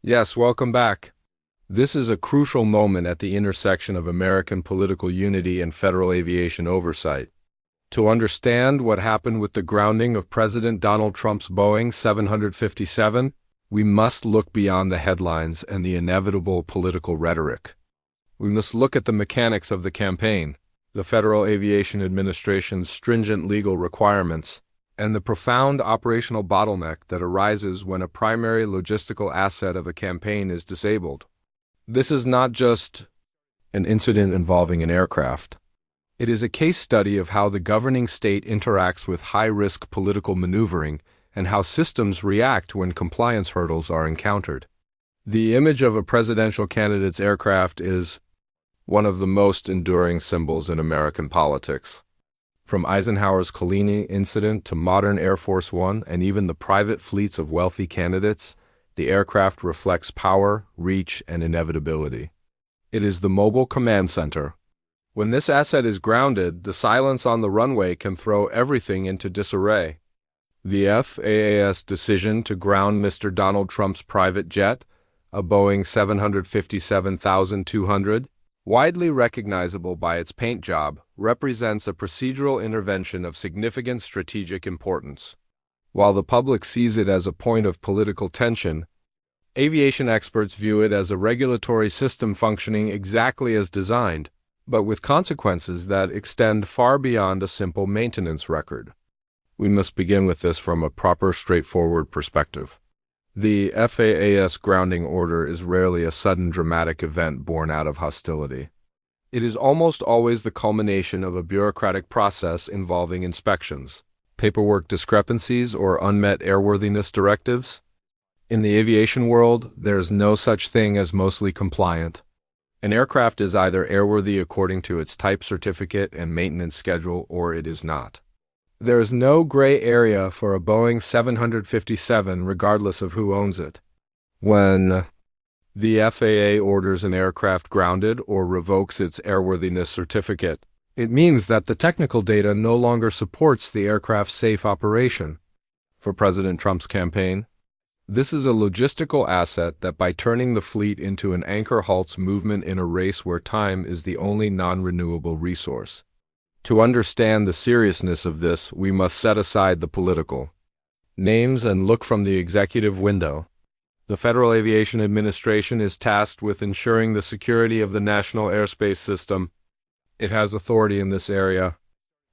Yes, welcome back. This is a crucial moment at the intersection of American political unity and federal aviation oversight. To understand what happened with the grounding of President Donald Trump's Boeing 757, we must look beyond the headlines and the inevitable political rhetoric. We must look at the mechanics of the campaign, the Federal Aviation Administration's stringent legal requirements, and the profound operational bottleneck that arises when a primary logistical asset of a campaign is disabled. This is not just an incident involving an aircraft. It is a case study of how the governing state interacts with high-risk political maneuvering and how systems react when compliance hurdles are encountered. The image of a presidential candidate's aircraft is one of the most enduring symbols in American politics. From Eisenhower's Collini incident to modern Air Force One and even the private fleets of wealthy candidates, the aircraft reflects power, reach, and inevitability. It is the mobile command center. When this asset is grounded, the silence on the runway can throw everything into disarray. The FAA's decision to ground Mr. Donald Trump's private jet, a Boeing 757-200, widely recognizable by its paint job, represents a procedural intervention of significant strategic importance. While the public sees it as a point of political tension, aviation experts view it as a regulatory system functioning exactly as designed, but with consequences that extend far beyond a simple maintenance record. We must begin with this from a proper, straightforward perspective. The FAA's grounding order is rarely a sudden dramatic event born out of hostility. It is almost always the culmination of a bureaucratic process involving inspections, paperwork discrepancies, or unmet airworthiness directives. In the aviation world, there is no such thing as mostly compliant. An aircraft is either airworthy according to its type certificate and maintenance schedule, or it is not. There is no gray area for a Boeing 757 regardless of who owns it. When the FAA orders an aircraft grounded or revokes its airworthiness certificate, it means that the technical data no longer supports the aircraft's safe operation. For President Trump's campaign, this is a logistical asset that by turning the fleet into an anchor halts movement in a race where time is the only non-renewable resource. To understand the seriousness of this, we must set aside the political names and look from the executive window. The Federal Aviation Administration is tasked with ensuring the security of the national airspace system. It has authority in this area.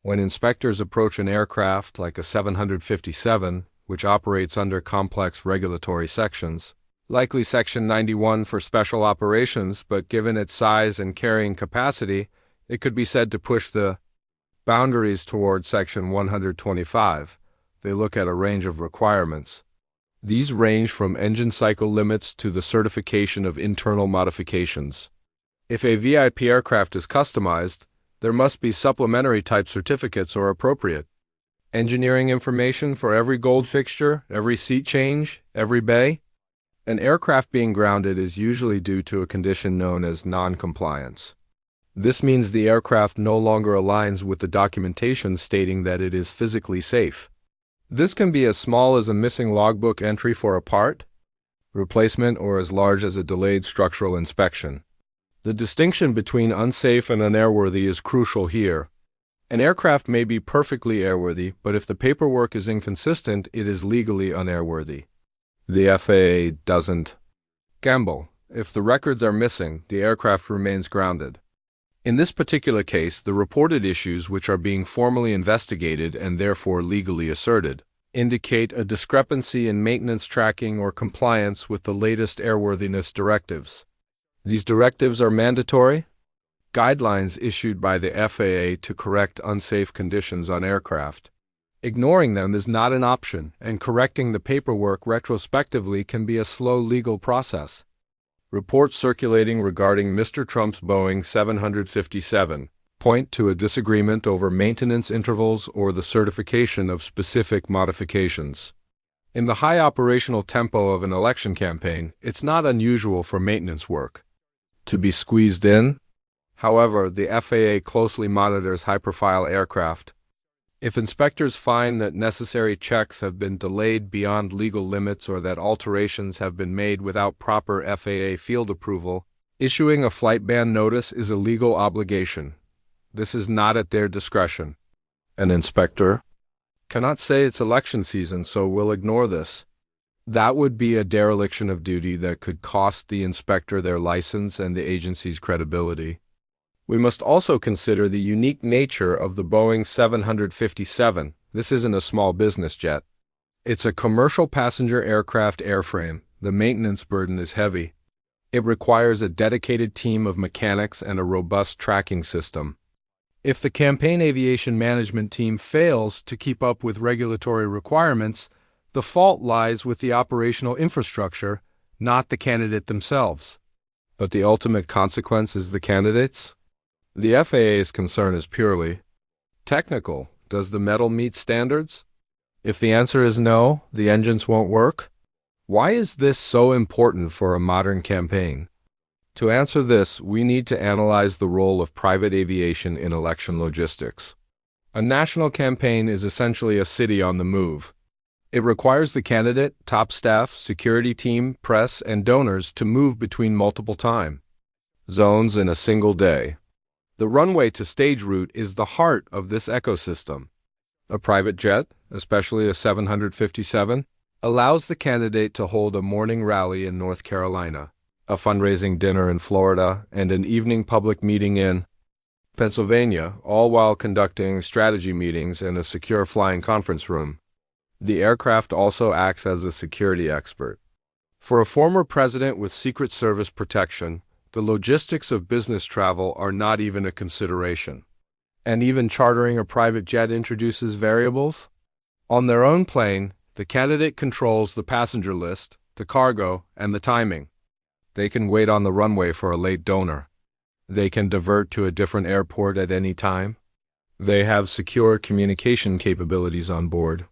When inspectors approach an aircraft like a 757, which operates under complex regulatory sections, likely Section 91 for special operations, but given its size and carrying capacity, it could be said to push the boundaries toward Section 125. They look at a range of requirements. These range from engine cycle limits to the certification of internal modifications. If a VIP aircraft is customized, there must be supplementary type certificates or appropriate engineering information for every gold fixture, every seat change, every bay. An aircraft being grounded is usually due to a condition known as non-compliance. This means the aircraft no longer aligns with the documentation stating that it is physically safe. This can be as small as a missing logbook entry for a part replacement or as large as a delayed structural inspection. The distinction between unsafe and unairworthy is crucial here. An aircraft may be perfectly airworthy, but if the paperwork is inconsistent, it is legally unairworthy. The FAA doesn't gamble. If the records are missing, the aircraft remains grounded. In this particular case, the reported issues, which are being formally investigated and therefore legally asserted, indicate a discrepancy in maintenance tracking or compliance with the latest airworthiness directives. These directives are mandatory guidelines issued by the FAA to correct unsafe conditions on aircraft. Ignoring them is not an option, and correcting the paperwork retrospectively can be a slow legal process. Reports circulating regarding Mr. Trump's Boeing 757 point to a disagreement over maintenance intervals or the certification of specific modifications. In the high operational tempo of an election campaign, it's not unusual for maintenance work to be squeezed in. However, the FAA closely monitors high-profile aircraft. If inspectors find that necessary checks have been delayed beyond legal limits or that alterations have been made without proper FAA field approval, issuing a flight ban notice is a legal obligation. This is not at their discretion. An inspector cannot say it's election season, so we'll ignore this. That would be a dereliction of duty that could cost the inspector their license and the agency's credibility. We must also consider the unique nature of the Boeing 757. This isn't a small business jet. It's a commercial passenger aircraft airframe. The maintenance burden is heavy. It requires a dedicated team of mechanics and a robust tracking system. If the campaign aviation management team fails to keep up with regulatory requirements, the fault lies with the operational infrastructure, not the candidate themselves. But the ultimate consequence is the candidates? The FAA's concern is purely technical. Does the metal meet standards? If the answer is no, the engines won't work. Why is this so important for a modern campaign? To answer this, we need to analyze the role of private aviation in election logistics. A national campaign is essentially a city on the move. It requires the candidate, top staff, security team, press, and donors to move between multiple time zones in a single day. The runway to stage route is the heart of this ecosystem. A private jet, especially a 757, allows the candidate to hold a morning rally in North Carolina, a fundraising dinner in Florida, and an evening public meeting in Pennsylvania, all while conducting strategy meetings in a secure flying conference room. The aircraft also acts as a security expert. For a former president with Secret Service protection, the logistics of business travel are not even a consideration. And even chartering a private jet introduces variables. On their own plane, the candidate controls the passenger list, the cargo, and the timing. They can wait on the runway for a late donor. They can divert to a different airport at any time. They have secure communication capabilities on board.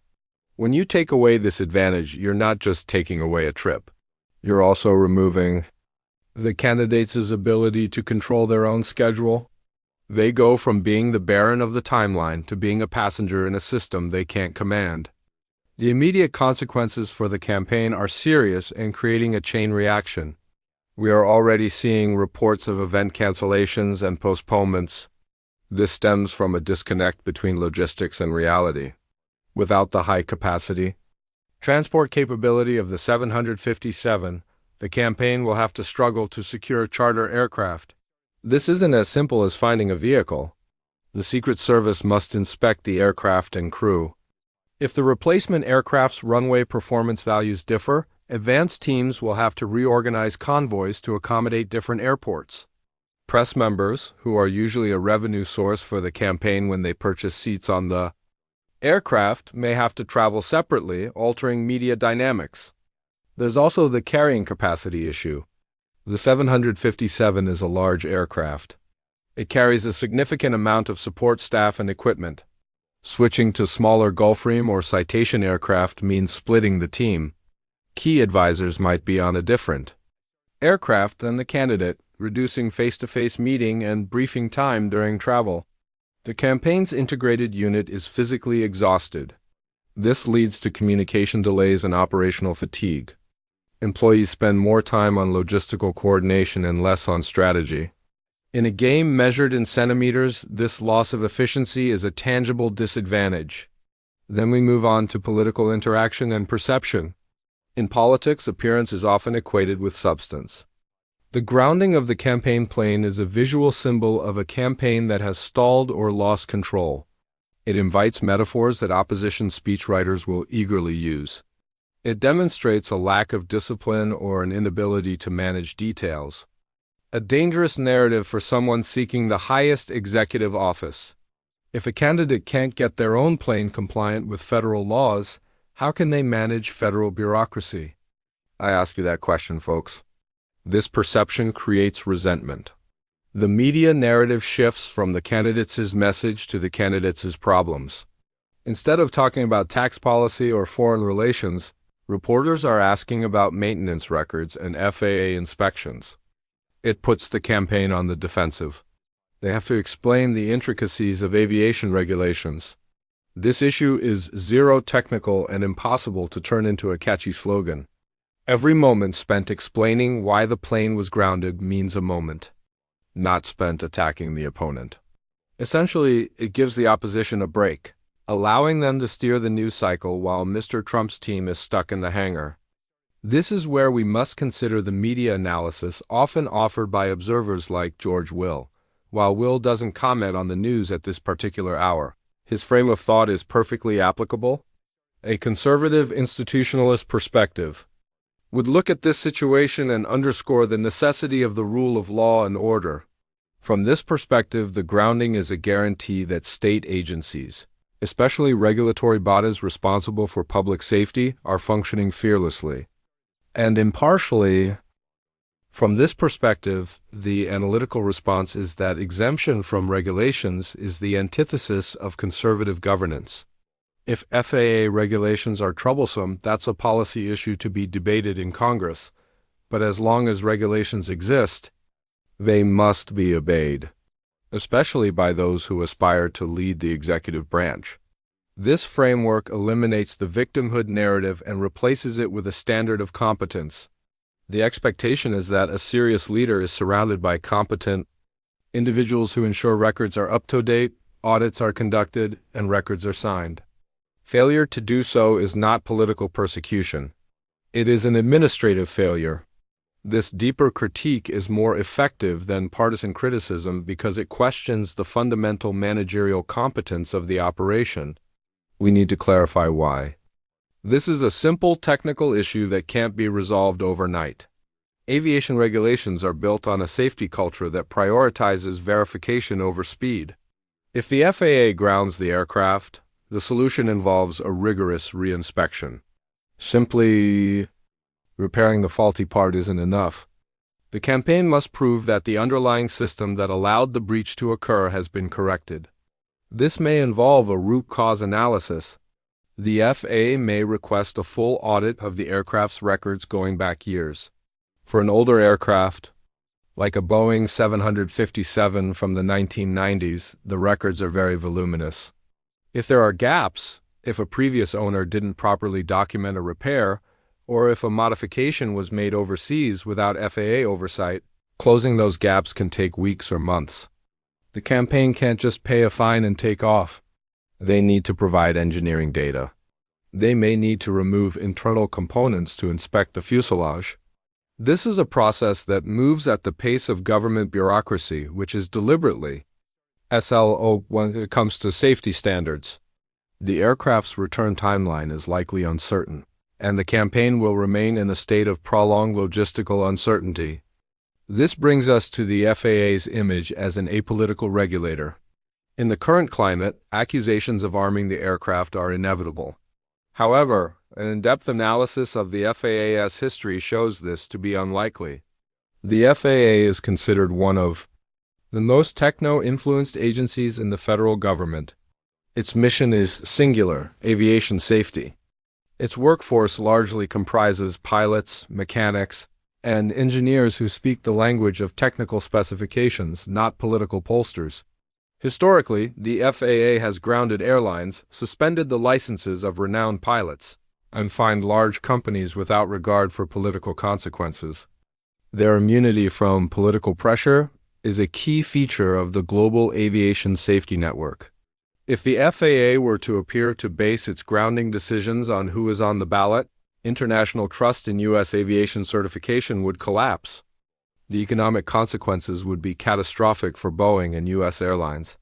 When you take away this advantage, you're not just taking away a trip. You're also removing the candidate's ability to control their own schedule. They go from being the baron of the timeline to being a passenger in a system they can't command. The immediate consequences for the campaign are serious and creating a chain reaction. We are already seeing reports of event cancellations and postponements. This stems from a disconnect between logistics and reality. Without the high capacity transport capability of the 757, the campaign will have to struggle to secure charter aircraft. This isn't as simple as finding a vehicle. The Secret Service must inspect the aircraft and crew. If the replacement aircraft's runway performance values differ, advanced teams will have to reorganize convoys to accommodate different airports. Press members, who are usually a revenue source for the campaign when they purchase seats on the aircraft, may have to travel separately, altering media dynamics. There's also the carrying capacity issue. The 757 is a large aircraft. It carries a significant amount of support staff and equipment. Switching to smaller Gulfstream or Citation aircraft means splitting the team. Key advisors might be on a different aircraft than the candidate, reducing face-to-face meeting and briefing time during travel. The campaign's integrated unit is physically exhausted. This leads to communication delays and operational fatigue. Employees spend more time on logistical coordination and less on strategy. In a game measured in centimeters, this loss of efficiency is a tangible disadvantage. Then we move on to political interaction and perception. In politics, appearance is often equated with substance. The grounding of the campaign plane is a visual symbol of a campaign that has stalled or lost control. It invites metaphors that opposition speechwriters will eagerly use. It demonstrates a lack of discipline or an inability to manage details. A dangerous narrative for someone seeking the highest executive office. If a candidate can't get their own plane compliant with federal laws, how can they manage federal bureaucracy? I ask you that question, folks. This perception creates resentment. The media narrative shifts from the candidate's message to the candidate's problems. Instead of talking about tax policy or foreign relations, reporters are asking about maintenance records and FAA inspections. It puts the campaign on the defensive. They have to explain the intricacies of aviation regulations. This issue is zero technical and impossible to turn into a catchy slogan. Every moment spent explaining why the plane was grounded means a moment, not spent attacking the opponent. Essentially, it gives the opposition a break, allowing them to steer the news cycle while Mr. Trump's team is stuck in the hangar. This is where we must consider the media analysis often offered by observers like George Will. While Will doesn't comment on the news at this particular hour, his frame of thought is perfectly applicable. A conservative institutionalist perspective would look at this situation and underscore the necessity of the rule of law and order. From this perspective, the grounding is a guarantee that state agencies, especially regulatory bodies responsible for public safety, are functioning fearlessly and impartially. From this perspective, the analytical response is that exemption from regulations is the antithesis of conservative governance. If FAA regulations are troublesome, that's a policy issue to be debated in Congress. But as long as regulations exist, they must be obeyed, especially by those who aspire to lead the executive branch. This framework eliminates the victimhood narrative and replaces it with a standard of competence. The expectation is that a serious leader is surrounded by competent individuals who ensure records are up to date, audits are conducted, and records are signed. Failure to do so is not political persecution. It is an administrative failure. This deeper critique is more effective than partisan criticism because it questions the fundamental managerial competence of the operation. We need to clarify why. This is a simple technical issue that can't be resolved overnight. Aviation regulations are built on a safety culture that prioritizes verification over speed. If the FAA grounds the aircraft, the solution involves a rigorous reinspection. Simply repairing the faulty part isn't enough. The campaign must prove that the underlying system that allowed the breach to occur has been corrected. This may involve a root cause analysis. The FAA may request a full audit of the aircraft's records going back years. For an older aircraft, like a Boeing 757 from the 1990s, the records are very voluminous. If there are gaps, if a previous owner didn't properly document a repair, or if a modification was made overseas without FAA oversight, closing those gaps can take weeks or months. The campaign can't just pay a fine and take off. They need to provide engineering data. They may need to remove internal components to inspect the fuselage. This is a process that moves at the pace of government bureaucracy, which is deliberately SLO when it comes to safety standards. The aircraft's return timeline is likely uncertain, and the campaign will remain in a state of prolonged logistical uncertainty. This brings us to the FAA's image as an apolitical regulator. In the current climate, accusations of arming the aircraft are inevitable. However, an in-depth analysis of the FAA's history shows this to be unlikely. The FAA is considered one of the most techno-influenced agencies in the federal government. Its mission is singular, aviation safety. Its workforce largely comprises pilots, mechanics, and engineers who speak the language of technical specifications, not political pollsters. Historically, the FAA has grounded airlines, suspended the licenses of renowned pilots, and fined large companies without regard for political consequences. Their immunity from political pressure is a key feature of the global aviation safety network. If the FAA were to appear to base its grounding decisions on who is on the ballot, international trust in U.S. aviation certification would collapse. The economic consequences would be catastrophic for Boeing and U.S. airlines.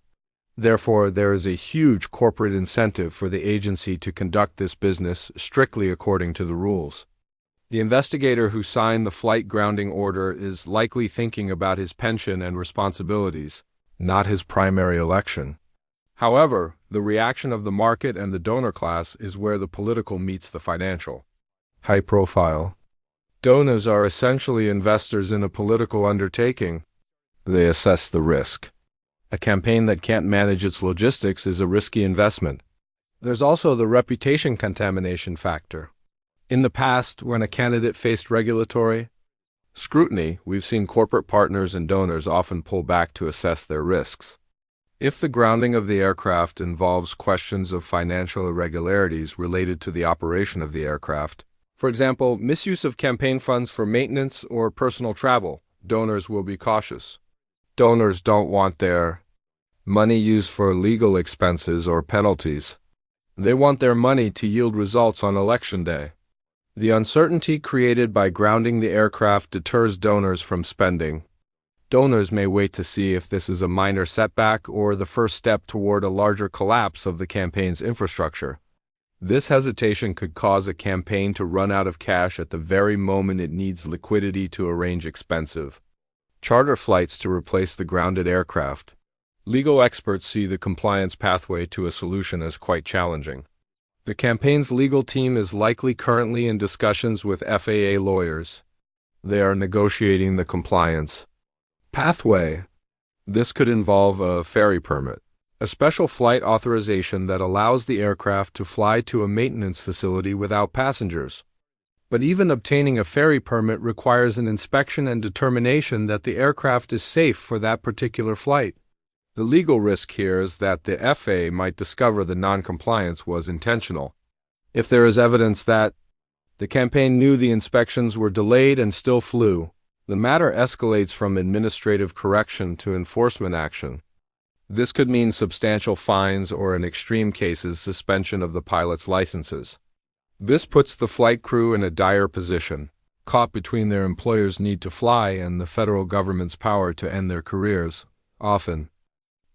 Therefore, there is a huge corporate incentive for the agency to conduct this business strictly according to the rules. The investigator who signed the flight grounding order is likely thinking about his pension and responsibilities, not his primary election. However, the reaction of the market and the donor class is where the political meets the financial. High profile. Donors are essentially investors in a political undertaking. They assess the risk. A campaign that can't manage its logistics is a risky investment. There's also the reputation contamination factor. In the past, when a candidate faced regulatory scrutiny, we've seen corporate partners and donors often pull back to assess their risks. If the grounding of the aircraft involves questions of financial irregularities related to the operation of the aircraft, for example, misuse of campaign funds for maintenance or personal travel, donors will be cautious. Donors don't want their money used for legal expenses or penalties. They want their money to yield results on election day. The uncertainty created by grounding the aircraft deters donors from spending. Donors may wait to see if this is a minor setback or the first step toward a larger collapse of the campaign's infrastructure. This hesitation could cause a campaign to run out of cash at the very moment it needs liquidity to arrange expensive charter flights to replace the grounded aircraft. Legal experts see the compliance pathway to a solution as quite challenging. The campaign's legal team is likely currently in discussions with FAA lawyers. They are negotiating the compliance pathway. This could involve a ferry permit, a special flight authorization that allows the aircraft to fly to a maintenance facility without passengers. But even obtaining a ferry permit requires an inspection and determination that the aircraft is safe for that particular flight. The legal risk here is that the FAA might discover the non-compliance was intentional. If there is evidence that the campaign knew the inspections were delayed and still flew, the matter escalates from administrative correction to enforcement action. This could mean substantial fines or, in extreme cases, suspension of the pilot's licenses. This puts the flight crew in a dire position, caught between their employer's need to fly and the federal government's power to end their careers, often.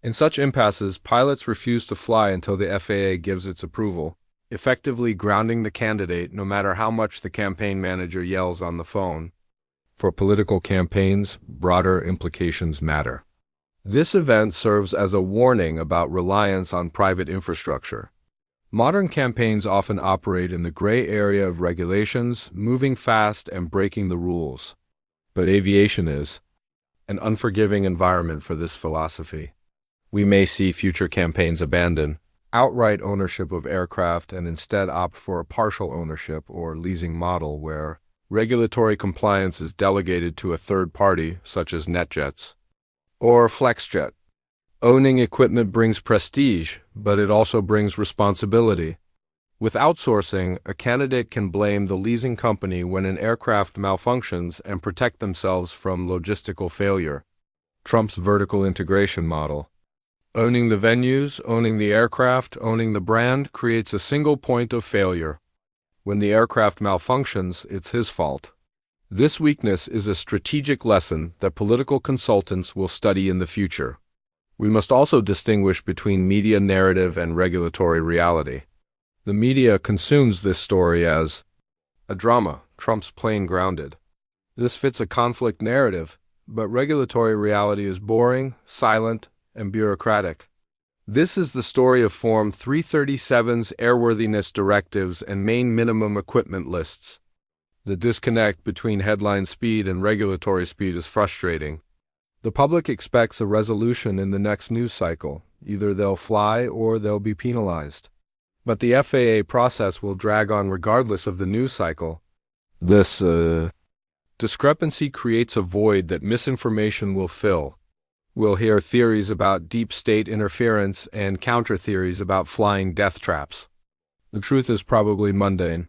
In such impasses, pilots refuse to fly until the FAA gives its approval, effectively grounding the candidate no matter how much the campaign manager yells on the phone. For political campaigns, broader implications matter. This event serves as a warning about reliance on private infrastructure. Modern campaigns often operate in the gray area of regulations, moving fast and breaking the rules. But aviation is an unforgiving environment for this philosophy. We may see future campaigns abandon outright ownership of aircraft and instead opt for a partial ownership or leasing model where regulatory compliance is delegated to a third party, such as NetJets or FlexJet. Owning equipment brings prestige, but it also brings responsibility. With outsourcing, a candidate can blame the leasing company when an aircraft malfunctions and protect themselves from logistical failure. Trump's vertical integration model. Owning the venues, owning the aircraft, owning the brand creates a single point of failure. When the aircraft malfunctions, it's his fault. This weakness is a strategic lesson that political consultants will study in the future. We must also distinguish between media narrative and regulatory reality. The media consumes this story as a drama, Trump's plane grounded. This fits a conflict narrative, but regulatory reality is boring, silent, and bureaucratic. This is the story of Form 337's airworthiness directives and main minimum equipment lists. The disconnect between headline speed and regulatory speed is frustrating. The public expects a resolution in the next news cycle. Either they'll fly or they'll be penalized. But the FAA process will drag on regardless of the news cycle. This discrepancy creates a void that misinformation will fill. We'll hear theories about deep state interference and counter-theories about flying death traps. The truth is probably mundane.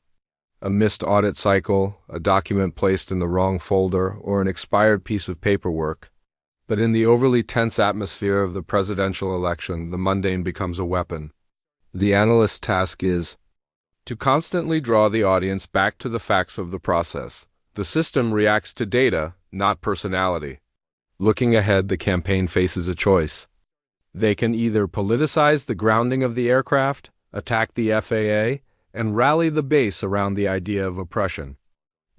A missed audit cycle, a document placed in the wrong folder, or an expired piece of paperwork. But in the overly tense atmosphere of the presidential election, the mundane becomes a weapon. The analyst's task is to constantly draw the audience back to the facts of the process. The system reacts to data, not personality. Looking ahead, the campaign faces a choice. They can either politicize the grounding of the aircraft, attack the FAA, and rally the base around the idea of oppression.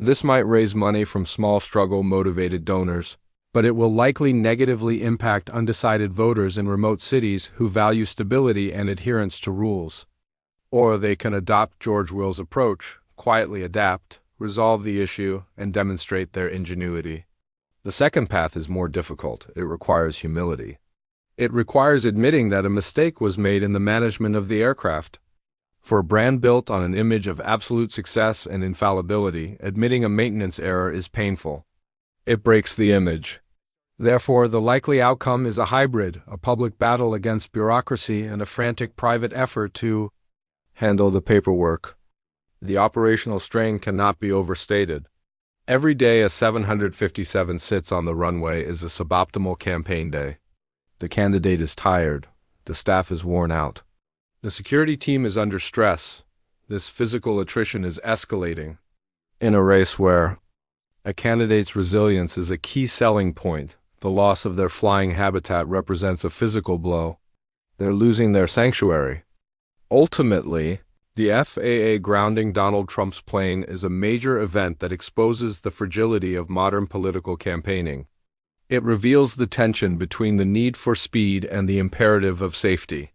This might raise money from small struggle-motivated donors, but it will likely negatively impact undecided voters in remote cities who value stability and adherence to rules. Or they can adopt George Will's approach, quietly adapt, resolve the issue, and demonstrate their ingenuity. The second path is more difficult. It requires humility. It requires admitting that a mistake was made in the management of the aircraft. For a brand built on an image of absolute success and infallibility, admitting a maintenance error is painful. It breaks the image. Therefore, the likely outcome is a hybrid, a public battle against bureaucracy and a frantic private effort to handle the paperwork. The operational strain cannot be overstated. Every day a 757 sits on the runway is a suboptimal campaign day. The candidate is tired. The staff is worn out. The security team is under stress. This physical attrition is escalating. In a race where a candidate's resilience is a key selling point, the loss of their flying habitat represents a physical blow. They're losing their sanctuary. Ultimately, the FAA grounding Donald Trump's plane is a major event that exposes the fragility of modern political campaigning. It reveals the tension between the need for speed and the imperative of safety.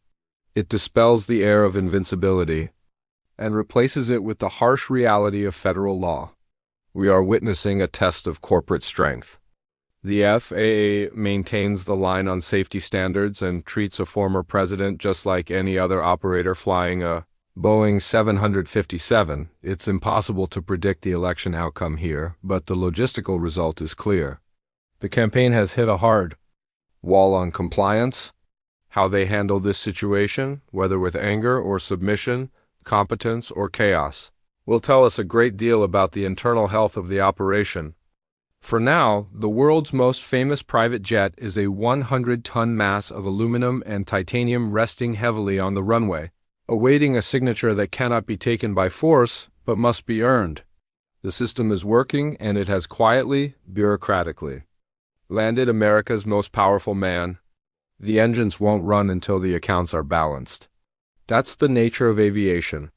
It dispels the air of invincibility and replaces it with the harsh reality of federal law. We are witnessing a test of corporate strength. The FAA maintains the line on safety standards and treats a former president just like any other operator flying a Boeing 757. It's impossible to predict the election outcome here, but the logistical result is clear. The campaign has hit a hard wall on compliance. How they handle this situation, whether with anger or submission, competence or chaos, will tell us a great deal about the internal health of the operation. For now, the world's most famous private jet is a 100-ton mass of aluminum and titanium resting heavily on the runway, awaiting a signature that cannot be taken by force, but must be earned. The system is working, and it has quietly, bureaucratically landed America's most powerful man. The engines won't run until the accounts are balanced. That's the nature of aviation.